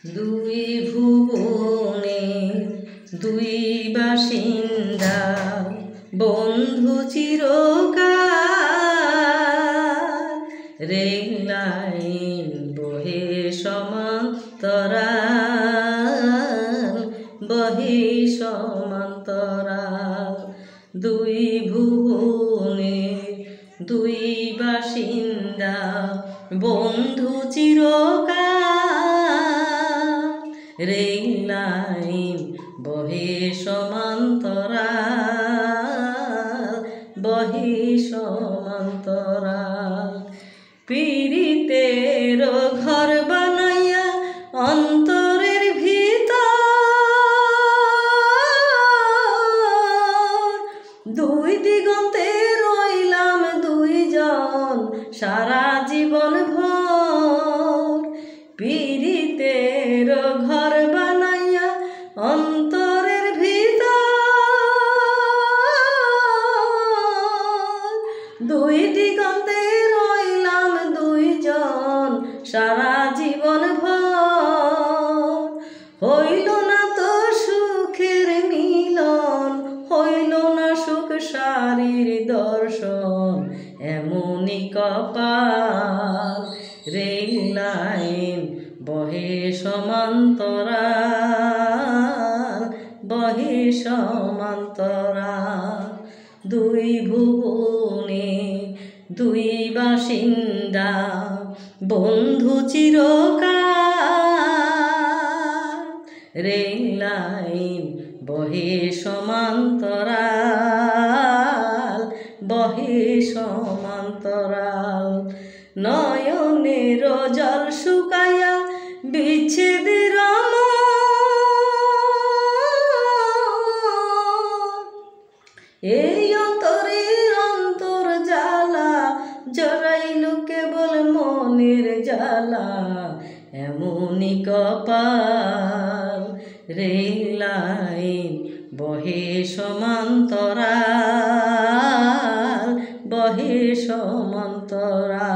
দুই ভুবনে দুই বাসিন্দা, বন্ধু চিরকাল। রেল লাইন বহে সমান্তরাল, বহে সমান্তরাল। দুই ভুবনে দুই বাসিন্দা, বন্ধু চিরকাল। রেল লাইন বহে সমান্তরাল, বহে সমান্তরাল। পীড়িতের ঘর বানাইয়া অন্তরের ভিতর, দুই দিগন্তে রইলাম দুইজন সারা জীবন ভর। পীড়িতের ঘর বানাইয়া অন্তরের ভিতর, দুই দিগন্তে রইলাম দুইজন সারা জীবন ভর। হইল না তো সুখের মিলন, হইল না সুখ সারির দর্শন, এমনই কপাল। রেল লাইন বহে সমান্তরাল, বহে সমান্তরাল। দুই ভুবনে দুই বাসিন্দা, বন্ধু চিরকাল। রেল লাইন বহে সমান্তরাল, বহে সমান্তরাল। নয়নের জল শুকাইয়া বিচ্ছেদের এই অন্তরের অন্তর জ্বালা, জড়াইল কেবল মনের জ্বালা, এমনই কপাল। রেল লাইন বহে সমান্তরাল, বহে সমান্তরাল।